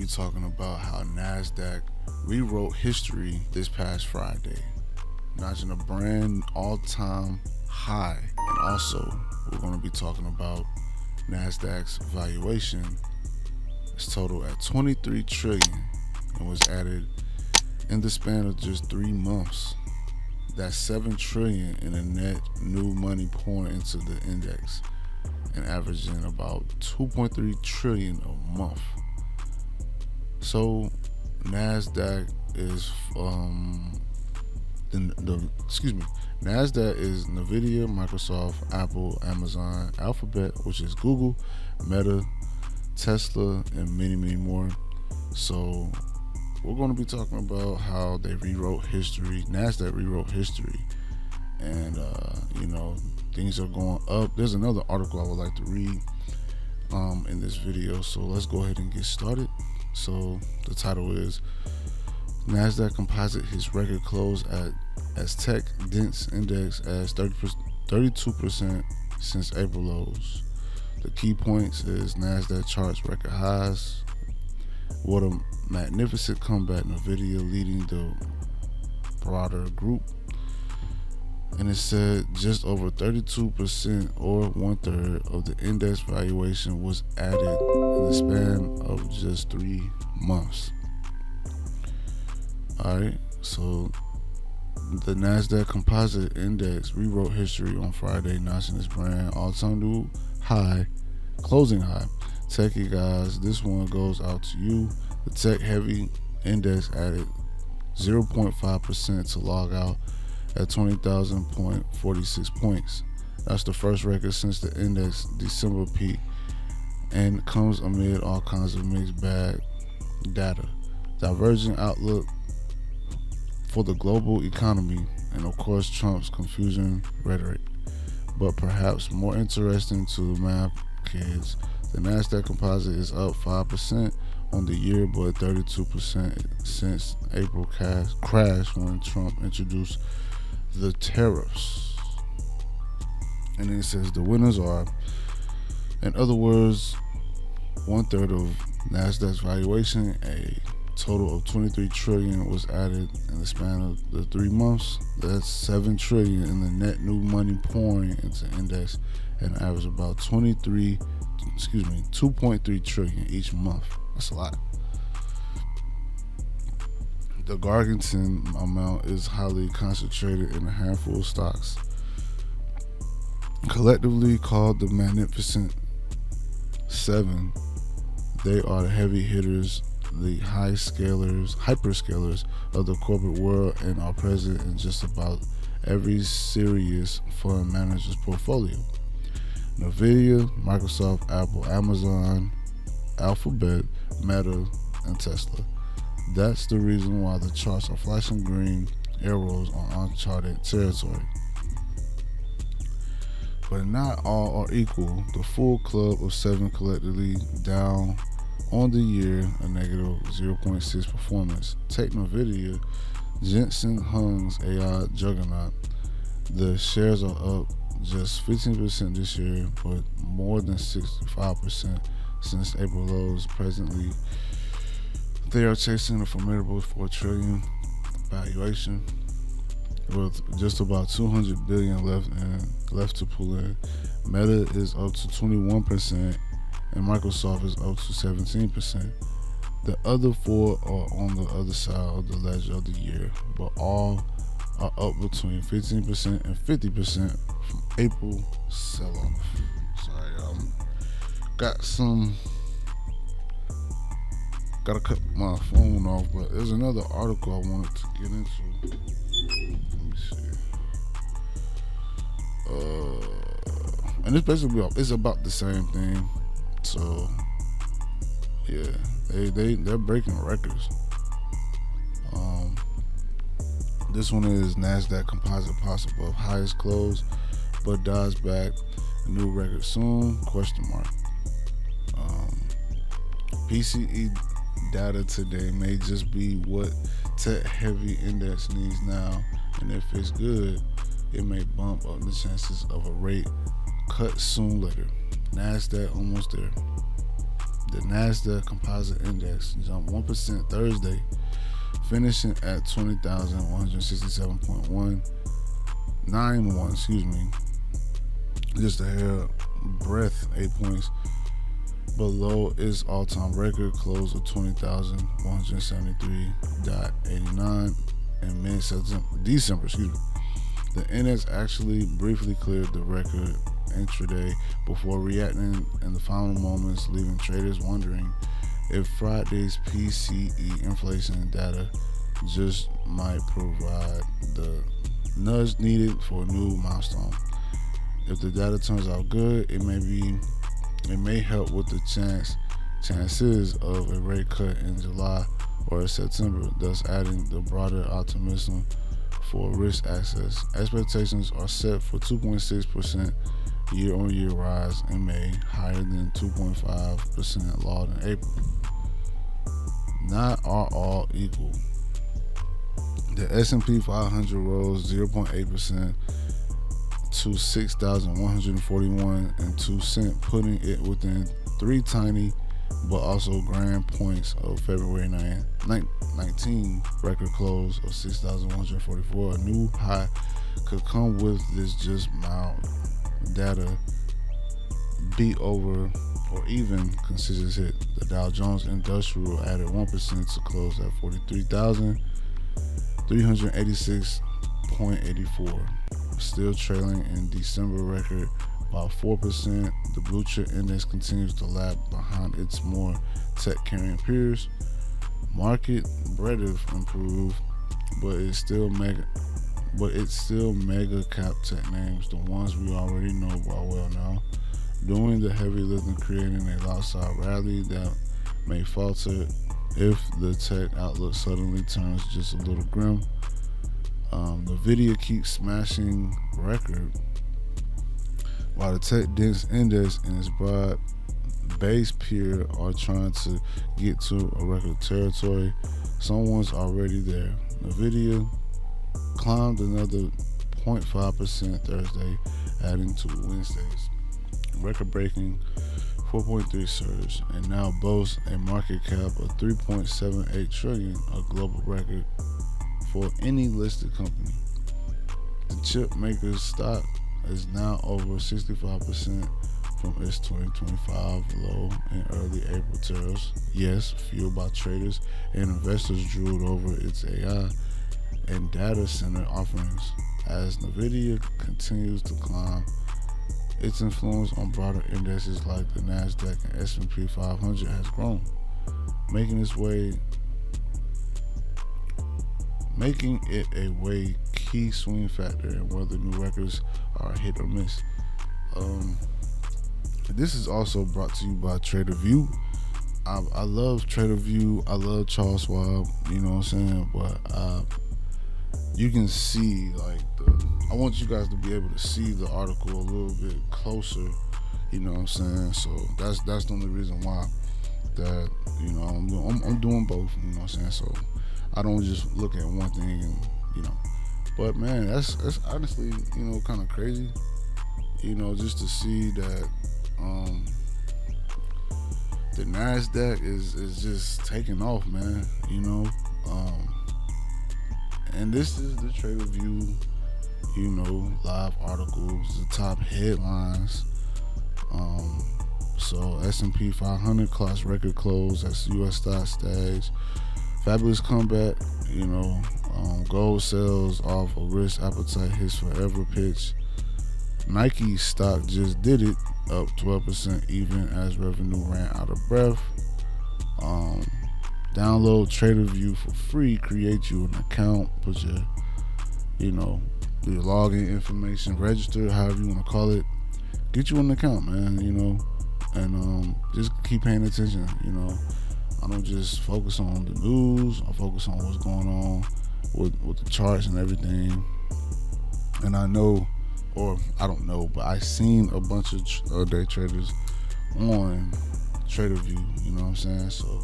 be talking about how Nasdaq rewrote history this past Friday, notching a brand all-time high. And also, we're going to be talking about Nasdaq's valuation. It's total at 23 trillion and was added in the span of just 3 months. That's 7 trillion in a net new money pouring into the index and averaging about 2.3 trillion a month. So Nasdaq is Nasdaq is Nvidia, Microsoft, Apple, Amazon, Alphabet, which is Google, Meta, Tesla, and many, many more. So we're going to be talking about how they rewrote history. Nasdaq rewrote history, and things are going up. There's another article I would like to read in this video, so let's go ahead and get started. So the title is Nasdaq Composite hits record close as tech dense index as 32% since April lows. The key points is Nasdaq charts record highs. What a magnificent comeback, Nvidia leading the broader group. And it said just over 32% or 1/3 of the index valuation was added in the span of just 3 months. Alright, so the Nasdaq Composite Index rewrote history on Friday, notching its brand all-time new high, closing high. Techie guys, this one goes out to you. The tech-heavy index added 0.5% to log out at 20,000.46 points. That's the first record since the index December peak and comes amid all kinds of mixed bag data, divergent outlook for the global economy, and of course Trump's confusing rhetoric. But perhaps more interesting to the math kids, the Nasdaq Composite is up 5% on the year, but 32% since April crash when Trump introduced the tariffs. And then it says the winners are, in other words, 1/3 of Nasdaq's valuation, a total of 23 trillion was added in the span of the 3 months. That's 7 trillion in the net new money pouring into index and average about 2.3 trillion each month. That's a lot. The gargantuan amount is highly concentrated in a handful of stocks, collectively called the Magnificent Seven. They are the heavy hitters, the hyperscalers of the corporate world, and are present in just about every serious fund manager's portfolio. Nvidia, Microsoft, Apple, Amazon, Alphabet, Meta, and Tesla. That's the reason why the charts are flashing green arrows on uncharted territory. But not all are equal. The full club of 7 collectively down on the year, a negative 0.6 performance. Take Nvidia, Jensen Huang's AI juggernaut. The shares are up just 15% this year, but more than 65% since April lows. Presently, they are chasing a formidable 4 trillion valuation, with just about 200 billion left to pull in. Meta is up to 21%, and Microsoft is up to 17%. The other 4 are on the other side of the ledger of the year, but all are up between 15% and 50% from April sell-off. Sorry, gotta cut my phone off, but there's another article I wanted to get into. Let me see. And it's about the same thing. So yeah, they're breaking records. This one is Nasdaq Composite possible of highest close, but dies back. A new record soon? Question mark. PCE data today may just be what tech-heavy index needs now, and if it's good, it may bump up the chances of a rate cut soon later. Nasdaq almost there. The Nasdaq Composite Index jumped 1% Thursday, finishing at 20,167.191. Excuse me, just a hair breadth, 8 points below its all-time record close of 20,173.89 in December. Excuse me. The index actually briefly cleared the record intraday before reacting in the final moments, leaving traders wondering if Friday's PCE inflation data just might provide the nudge needed for a new milestone. If the data turns out good, it may help with the chances of a rate cut in July or September, thus adding the broader optimism for risk access. Expectations are set for 2.6% year-on-year rise in May, higher than 2.5% logged in April. Not are all equal. The S&P 500 rose 0.8% to 6,141.02, putting it within three tiny but also grand points of February 19 record close of 6,144. A new high could come with this just mild data beat over or even considers hit. The Dow Jones Industrial added 1% to close at 43,386.84, still trailing in December record by 4%. The blue chip index continues to lag behind its more tech-carrying peers. Market breadth improved, but it's still mega cap tech names, the ones we already know well now, doing the heavy lifting, creating a lopsided rally that may falter if the tech outlook suddenly turns just a little grim. Nvidia keeps smashing record, while the tech dense index and its broad base peer are trying to get to a record territory. Someone's already there. Nvidia climbed another 0.5% Thursday, adding to Wednesday's record-breaking 4.3 surge, and now boasts a market cap of $3.78 trillion, a global record for any listed company. The chip maker's stock is now over 65% from its 2025 low in early April tariffs. Yes, fueled by traders and investors drooled over its AI and data center offerings. As Nvidia continues to climb, its influence on broader indexes like the Nasdaq and S&P 500 has grown, making it a key swing factor in whether new records are hit or miss. This is also brought to you by TraderView. I love TraderView. I love Charles Schwab. You know what I'm saying? But you can see, like, I want you guys to be able to see the article a little bit closer. You know what I'm saying? So that's the only reason why that, you know, I'm doing both. You know what I'm saying? So I don't just look at one thing and, you know. But man, that's honestly, you know, kind of crazy. You know, just to see that the Nasdaq is just taking off, man. You know, and this is the TraderView, you know, live articles, the top headlines. So S&P 500 clocks record close as U.S. stock stags. Fabulous comeback, you know. Gold sells off a risk appetite hits forever pitch. Nike stock just did it, up 12% even as revenue ran out of breath. Download TraderView for free. Create you an account. Put your, you know, your login information, register, however you want to call it. Get you an account, man. You know, and just keep paying attention. You know, I don't just focus on the news. I focus on what's going on with the charts and everything. And I know, or I don't know, but I seen a bunch of day traders on TraderView. You know what I'm saying? So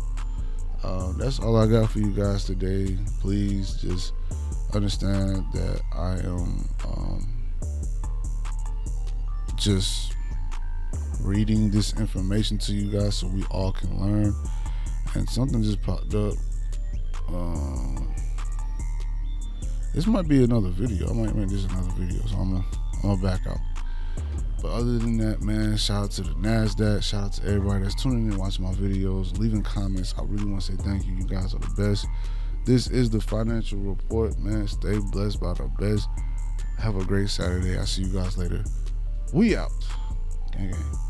that's all I got for you guys today. Please just understand that I am just reading this information to you guys so we all can learn. And something just popped up. This might be another video. I might make this another video, so I'm gonna back out. But other than that, man, shout out to the Nasdaq. Shout out to everybody that's tuning in, watching my videos, leaving comments. I really want to say thank you. You guys are the best. This is the Financial Report, man. Stay blessed by the best. Have a great Saturday. I'll see you guys later. We out. Gang, gang.